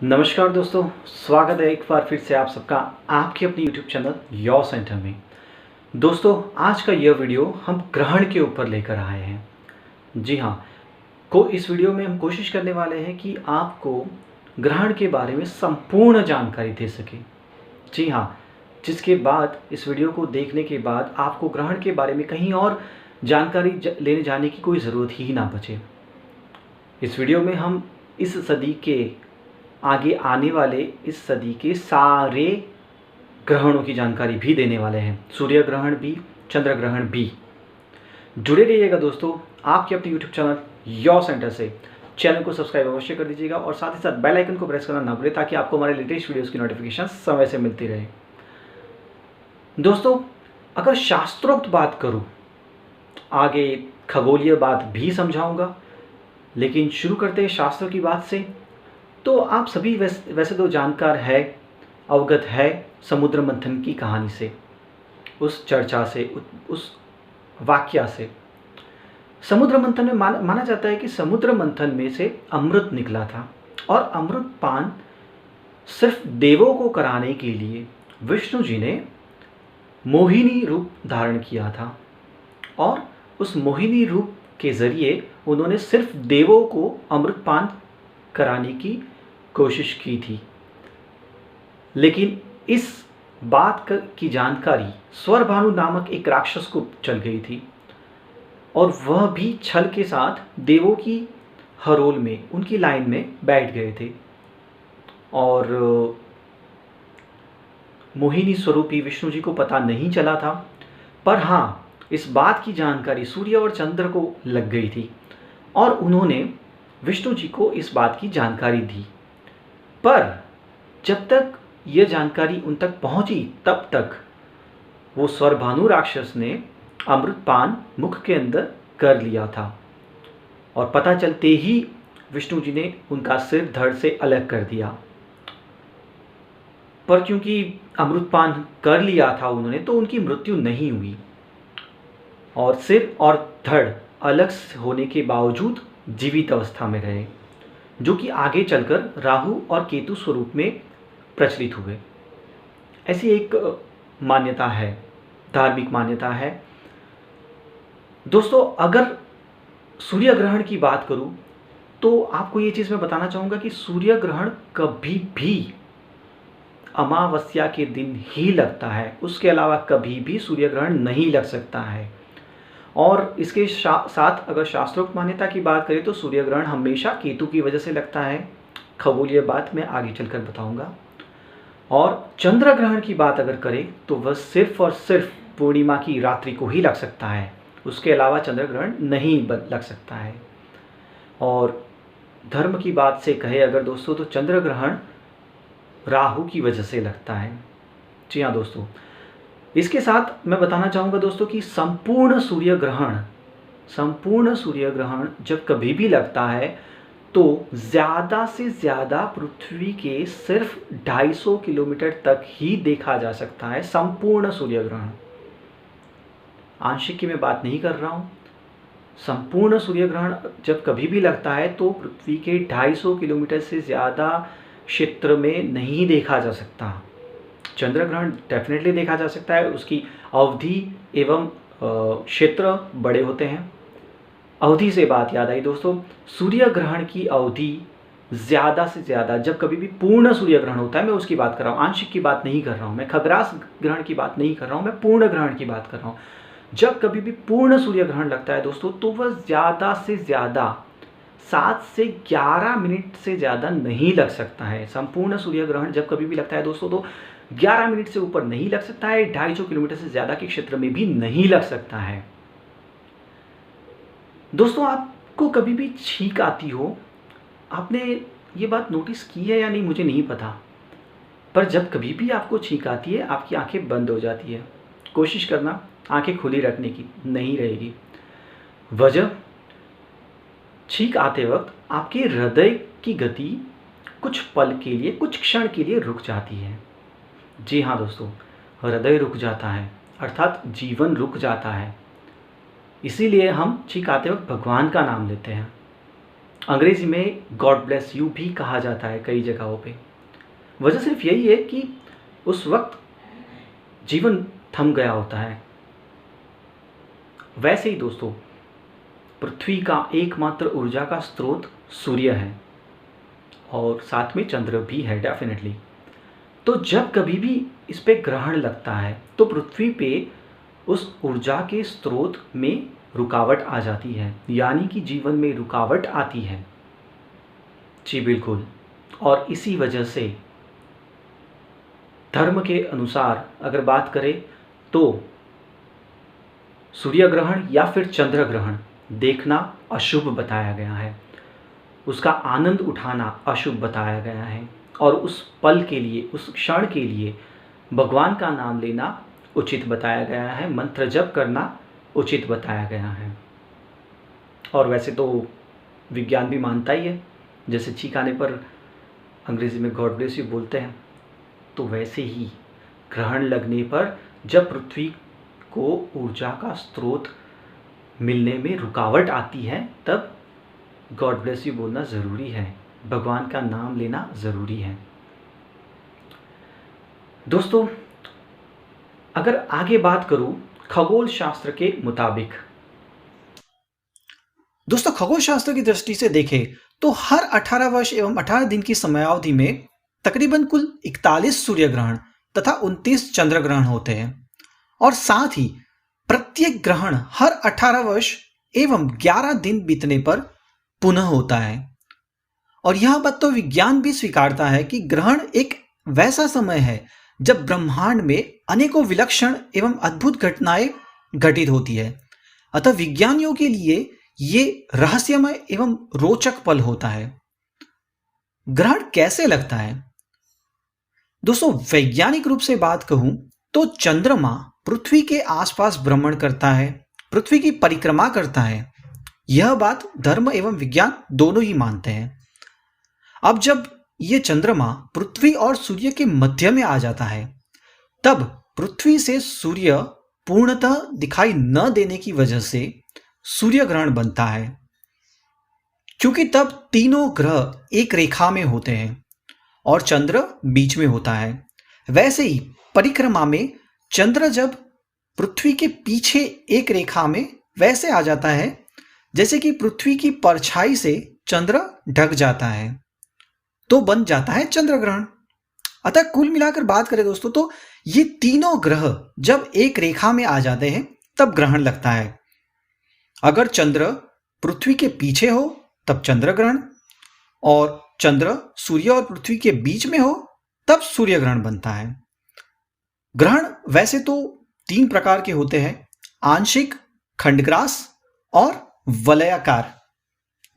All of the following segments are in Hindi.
नमस्कार दोस्तों, स्वागत है एक बार फिर से आप सबका आपके अपने YouTube चैनल योर सेंटर में। दोस्तों, आज का यह वीडियो हम ग्रहण के ऊपर लेकर आए हैं। जी हाँ, इस वीडियो में हम कोशिश करने वाले हैं कि आपको ग्रहण के बारे में संपूर्ण जानकारी दे सकें। जी हाँ, जिसके बाद इस वीडियो को देखने के बाद आपको ग्रहण के बारे में कहीं और जानकारी लेने जाने की कोई ज़रूरत ही ना बचे। इस वीडियो में हम इस सदी के आगे आने वाले इस सदी के सारे ग्रहणों की जानकारी भी देने वाले हैं, सूर्य ग्रहण भी, चंद्र ग्रहण भी। जुड़े रहिएगा दोस्तों आपके अपने YouTube चैनल योर सेंटर से। चैनल को सब्सक्राइब अवश्य कर दीजिएगा और साथ ही साथ बेल आइकन को प्रेस करना ना भूलें ताकि आपको हमारे लेटेस्ट वीडियोस की नोटिफिकेशन समय से मिलती रहे। दोस्तों, अगर शास्त्रोक्त बात करूं, आगे खगोलीय बात भी समझाऊंगा, लेकिन शुरू करते हैं शास्त्रों की बात से। तो आप सभी वैसे तो जानकार है, अवगत है समुद्र मंथन की कहानी से, उस चर्चा से, उस वाक्या से। समुद्र मंथन में माना जाता है कि समुद्र मंथन में से अमृत निकला था और अमृत पान सिर्फ देवों को कराने के लिए विष्णु जी ने मोहिनी रूप धारण किया था और उस मोहिनी रूप के ज़रिए उन्होंने सिर्फ देवों को अमृत पान कराने की कोशिश की थी। लेकिन इस बात की जानकारी स्वरभानु नामक एक राक्षस को चल गई थी और वह भी छल के साथ देवों की हरोल में, उनकी लाइन में बैठ गए थे और मोहिनी स्वरूपी विष्णु जी को पता नहीं चला था। पर हाँ, इस बात की जानकारी सूर्य और चंद्र को लग गई थी और उन्होंने विष्णु जी को इस बात की जानकारी दी। पर जब तक यह जानकारी उन तक पहुंची तब तक वो स्वरभानु राक्षस ने अमृतपान मुख के अंदर कर लिया था और पता चलते ही विष्णु जी ने उनका सिर धड़ से अलग कर दिया। पर क्योंकि अमृतपान कर लिया था उन्होंने, तो उनकी मृत्यु नहीं हुई और सिर और धड़ अलग होने के बावजूद जीवित अवस्था में रहे, जो कि आगे चलकर राहु और केतु स्वरूप में प्रचलित हुए। ऐसी एक मान्यता है, धार्मिक मान्यता है। दोस्तों, अगर सूर्य ग्रहण की बात करूं तो आपको ये चीज़ मैं बताना चाहूँगा कि सूर्य ग्रहण कभी भी अमावस्या के दिन ही लगता है, उसके अलावा कभी भी सूर्य ग्रहण नहीं लग सकता है। और इसके साथ अगर शास्त्रोक्त मान्यता की बात करें तो सूर्य ग्रहण हमेशा केतु की वजह से लगता है। खगोलीय बात मैं आगे चलकर बताऊंगा। और चंद्र ग्रहण की बात अगर करें तो वह सिर्फ और सिर्फ पूर्णिमा की रात्रि को ही लग सकता है, उसके अलावा चंद्र ग्रहण नहीं लग सकता है। और धर्म की बात से कहे अगर दोस्तों, तो चंद्र ग्रहण राहु की वजह से लगता है। जी हाँ दोस्तों, इसके साथ मैं बताना चाहूँगा दोस्तों कि संपूर्ण सूर्य ग्रहण जब कभी भी लगता है तो ज़्यादा से ज़्यादा पृथ्वी के सिर्फ 250 किलोमीटर तक ही देखा जा सकता है। संपूर्ण सूर्य ग्रहण, आंशिक की मैं बात नहीं कर रहा हूँ। संपूर्ण सूर्य ग्रहण जब कभी भी लगता है तो पृथ्वी के 250 किलोमीटर से ज़्यादा क्षेत्र में नहीं देखा जा सकता। चंद्र ग्रहण डेफिनेटली देखा जा सकता है, उसकी अवधि एवं क्षेत्र बड़े होते हैं। अवधि से बात याद आई दोस्तों, सूर्य ग्रहण की अवधि ज़्यादा से ज़्यादा जब कभी भी पूर्ण सूर्य ग्रहण होता है, मैं उसकी बात कर रहा हूँ, आंशिक की बात नहीं कर रहा हूँ, मैं खग्रास ग्रहण की बात नहीं कर रहा हूँ, मैं पूर्ण ग्रहण की बात कर रहा हूँ। जब कभी भी पूर्ण सूर्य ग्रहण लगता है दोस्तों, तो वह ज़्यादा से ज़्यादा 7 से 11 मिनट से ज़्यादा नहीं लग सकता है। संपूर्ण सूर्य ग्रहण जब कभी भी लगता है दोस्तों, तो 11 मिनट से ऊपर नहीं लग सकता है, 250 किलोमीटर से ज़्यादा के क्षेत्र में भी नहीं लग सकता है। दोस्तों, आपको कभी भी छींक आती हो, आपने ये बात नोटिस की है या नहीं मुझे नहीं पता, पर जब कभी भी आपको छींक आती है आपकी आंखें बंद हो जाती है। कोशिश करना आंखें खुली रखने की, नहीं रहेगी। वजह, छींक आते वक्त आपके हृदय की गति कुछ पल के लिए, कुछ क्षण के लिए रुक जाती है। जी हाँ दोस्तों, हृदय रुक जाता है, अर्थात जीवन रुक जाता है। इसीलिए हम छींक आते वक्त भगवान का नाम लेते हैं। अंग्रेजी में गॉड ब्लेस यू भी कहा जाता है कई जगहों पे। वजह सिर्फ यही है कि उस वक्त जीवन थम गया होता है। वैसे ही दोस्तों, पृथ्वी का एकमात्र ऊर्जा का स्रोत सूर्य है और साथ में चंद्र भी है डेफिनेटली। तो जब कभी भी इस पे ग्रहण लगता है तो पृथ्वी पे उस ऊर्जा के स्रोत में रुकावट आ जाती है, यानी कि जीवन में रुकावट आती है। जी बिल्कुल। और इसी वजह से धर्म के अनुसार अगर बात करें तो सूर्य ग्रहण या फिर चंद्र ग्रहण देखना अशुभ बताया गया है, उसका आनंद उठाना अशुभ बताया गया है और उस पल के लिए, उस क्षण के लिए भगवान का नाम लेना उचित बताया गया है, मंत्र जप करना उचित बताया गया है। और वैसे तो विज्ञान भी मानता ही है, जैसे छींक आने पर अंग्रेजी में गॉड ब्लेस यू बोलते हैं, तो वैसे ही ग्रहण लगने पर जब पृथ्वी को ऊर्जा का स्रोत मिलने में रुकावट आती है तब गॉड ब्लेस यू बोलना ज़रूरी है, भगवान का नाम लेना ज़रूरी है। दोस्तों, अगर आगे बात करूं खगोल शास्त्र के मुताबिक, दोस्तों खगोल शास्त्र की दृष्टि से देखें तो हर 18 वर्ष एवं 18 दिन की समयावधि में तकरीबन कुल 41 सूर्य ग्रहण तथा 29 चंद्र ग्रहण होते हैं और साथ ही प्रत्येक ग्रहण हर 18 वर्ष एवं 11 दिन बीतने पर पुनः होता है। और यह बात तो विज्ञान भी स्वीकारता है कि ग्रहण एक वैसा समय है जब ब्रह्मांड में अनेकों विलक्षण एवं अद्भुत घटनाएं घटित होती है। अतः विज्ञानियों के लिए ये रहस्यमय एवं रोचक पल होता है। ग्रहण कैसे लगता है? दोस्तों, वैज्ञानिक रूप से बात कहूं तो चंद्रमा पृथ्वी के आसपास भ्रमण करता है, पृथ्वी की परिक्रमा करता है। यह बात धर्म एवं विज्ञान दोनों ही मानते हैं। अब जब यह चंद्रमा पृथ्वी और सूर्य के मध्य में आ जाता है तब पृथ्वी से सूर्य पूर्णतः दिखाई न देने की वजह से सूर्य ग्रहण बनता है, क्योंकि तब तीनों ग्रह एक रेखा में होते हैं और चंद्र बीच में होता है। वैसे ही परिक्रमा में चंद्र जब पृथ्वी के पीछे एक रेखा में वैसे आ जाता है जैसे कि पृथ्वी की परछाई से चंद्र ढक जाता है, तो बन जाता है चंद्र ग्रहण। अतः कुल मिलाकर बात करें दोस्तों तो ये तीनों ग्रह जब एक रेखा में आ जाते हैं तब ग्रहण लगता है। अगर चंद्र पृथ्वी के पीछे हो तब चंद्र ग्रहण, और चंद्र सूर्य और पृथ्वी के बीच में हो तब सूर्य ग्रहण बनता है। ग्रहण वैसे तो 3 प्रकार के होते हैं, आंशिक, खंडग्रास और वलयाकार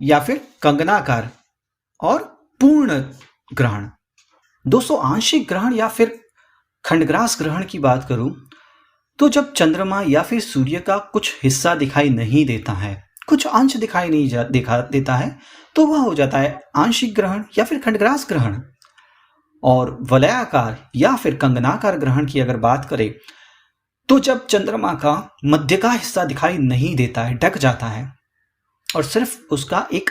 या फिर कंगनाकार और पूर्ण ग्रहण। दोस्तों, आंशिक ग्रहण या फिर खंडग्रास ग्रहण की बात करूं तो जब चंद्रमा या फिर सूर्य का कुछ हिस्सा दिखाई नहीं देता है, कुछ अंश दिखाई नहीं देता है, तो वह हो जाता है आंशिक ग्रहण या फिर खंडग्रास ग्रहण। और वलयाकार या फिर कंगनाकार ग्रहण की अगर बात करें तो जब चंद्रमा का मध्य का हिस्सा दिखाई नहीं देता है, ढक जाता है और सिर्फ उसका एक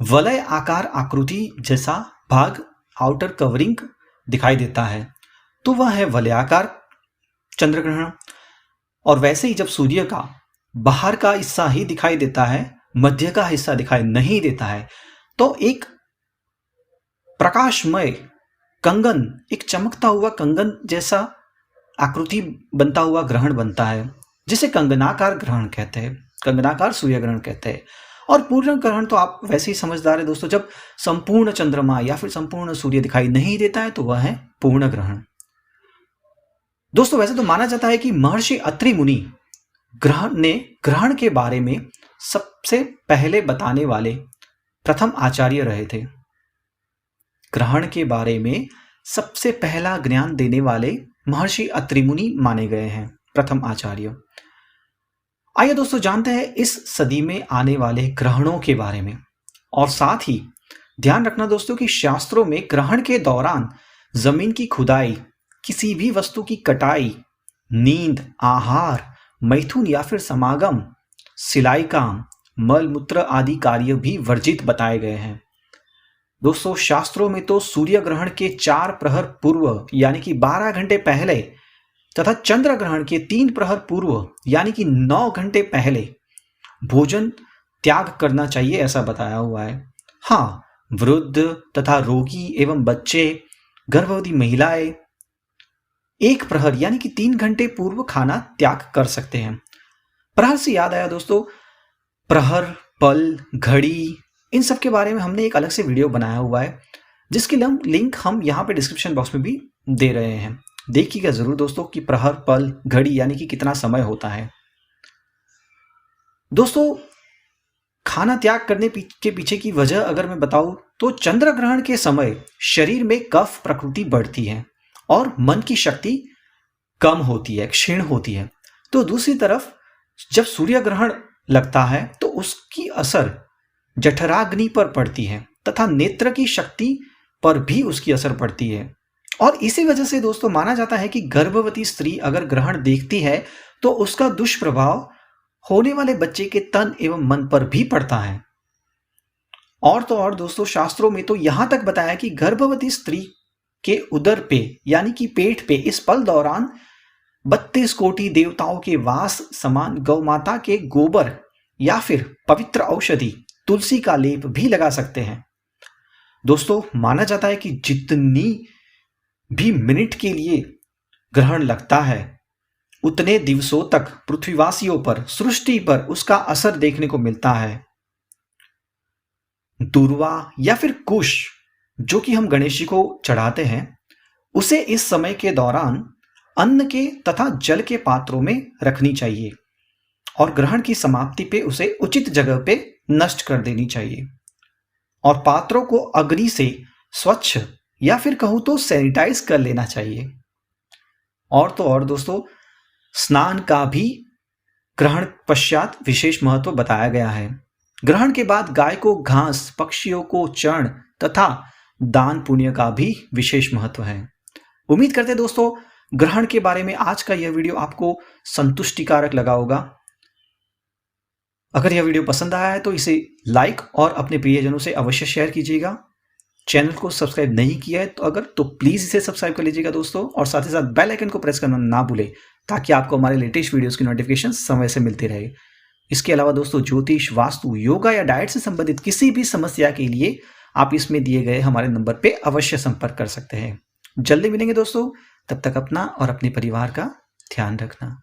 वलय आकार आकृति जैसा भाग, आउटर कवरिंग दिखाई देता है, तो वह है वलयाकार चंद्र ग्रहण। और वैसे ही जब सूर्य का बाहर का हिस्सा ही दिखाई देता है, मध्य का हिस्सा दिखाई नहीं देता है, तो एक प्रकाशमय कंगन, एक चमकता हुआ कंगन जैसा आकृति बनता हुआ ग्रहण बनता है, जिसे कंगनाकार ग्रहण कहते हैं, कंगनाकार सूर्य ग्रहण कहते हैं। और पूर्ण ग्रहण तो आप वैसे ही समझदार है दोस्तों, जब संपूर्ण चंद्रमा या फिर संपूर्ण सूर्य दिखाई नहीं देता है तो वह है पूर्ण ग्रहण। दोस्तों, वैसे तो माना जाता है कि महर्षि अत्रि मुनि ग्रहण के बारे में सबसे पहले बताने वाले प्रथम आचार्य रहे थे। ग्रहण के बारे में सबसे पहला ज्ञान देने वाले महर्षि अत्रि मुनि माने गए हैं, प्रथम आचार्य। आइए दोस्तों जानते हैं इस सदी में आने वाले ग्रहणों के बारे में। और साथ ही ध्यान रखना दोस्तों कि शास्त्रों में ग्रहण के दौरान जमीन की खुदाई, किसी भी वस्तु की कटाई, नींद, आहार, मैथुन या फिर समागम, सिलाई काम, मल मूत्र आदि कार्य भी वर्जित बताए गए हैं। दोस्तों शास्त्रों में तो सूर्य ग्रहण के 4 प्रहर पूर्व यानी कि 12 घंटे पहले तथा चंद्र ग्रहण के 3 प्रहर पूर्व यानी कि 9 घंटे पहले भोजन त्याग करना चाहिए ऐसा बताया हुआ है। हाँ, वृद्ध तथा रोगी एवं बच्चे, गर्भवती महिलाएं 1 प्रहर यानी कि 3 घंटे पूर्व खाना त्याग कर सकते हैं। प्रहर से याद आया दोस्तों, प्रहर, पल, घड़ी, इन सब के बारे में हमने एक अलग से वीडियो बनाया हुआ है जिसकी लिंक हम यहाँ पे डिस्क्रिप्शन बॉक्स में भी दे रहे हैं। देखिएगा जरूर दोस्तों कि प्रहर, पल, घड़ी यानी कि कितना समय होता है। दोस्तों खाना त्याग करने के पीछे की वजह अगर मैं बताऊं तो चंद्र ग्रहण के समय शरीर में कफ प्रकृति बढ़ती है और मन की शक्ति कम होती है, क्षीण होती है। तो दूसरी तरफ जब सूर्य ग्रहण लगता है तो उसकी असर जठराग्नि पर पड़ती है तथा नेत्र की शक्ति पर भी उसकी असर पड़ती है। और इसी वजह से दोस्तों माना जाता है कि गर्भवती स्त्री अगर ग्रहण देखती है तो उसका दुष्प्रभाव होने वाले बच्चे के तन एवं मन पर भी पड़ता है। और तो और दोस्तों शास्त्रों में तो यहां तक बताया कि गर्भवती स्त्री के उदर पे यानी कि पेट पे इस पल दौरान 32 कोटि देवताओं के वास समान गौमाता के गोबर या फिर पवित्र औषधि तुलसी का लेप भी लगा सकते हैं। दोस्तों माना जाता है कि जितनी भी मिनट के लिए ग्रहण लगता है उतने दिवसों तक पृथ्वीवासियों पर, सृष्टि पर उसका असर देखने को मिलता है। दूर्वा या फिर कुश जो कि हम गणेश जी को चढ़ाते हैं उसे इस समय के दौरान अन्न के तथा जल के पात्रों में रखनी चाहिए और ग्रहण की समाप्ति पे उसे उचित जगह पे नष्ट कर देनी चाहिए और पात्रों को अग्नि से स्वच्छ या फिर कहूं तो सैनिटाइज कर लेना चाहिए। और तो और दोस्तों स्नान का भी ग्रहण पश्चात विशेष महत्व बताया गया है। ग्रहण के बाद गाय को घास, पक्षियों को चर्ण तथा दान पुण्य का भी विशेष महत्व है। उम्मीद करते दोस्तों ग्रहण के बारे में आज का यह वीडियो आपको संतुष्टिकारक लगा होगा। अगर यह वीडियो पसंद आया है तो इसे लाइक और अपने प्रियजनों से अवश्य शेयर कीजिएगा। चैनल को सब्सक्राइब नहीं किया है तो प्लीज इसे सब्सक्राइब कर लीजिएगा दोस्तों, और साथ ही साथ बेल आइकन को प्रेस करना ना भूलें ताकि आपको हमारे लेटेस्ट वीडियोस की नोटिफिकेशन समय से मिलती रहे। इसके अलावा दोस्तों ज्योतिष, वास्तु, योगा या डाइट से संबंधित किसी भी समस्या के लिए आप इसमें दिए गए हमारे नंबर पे अवश्य संपर्क कर सकते हैं। जल्दी मिलेंगे दोस्तों, तब तक अपना और अपने परिवार का ध्यान रखना।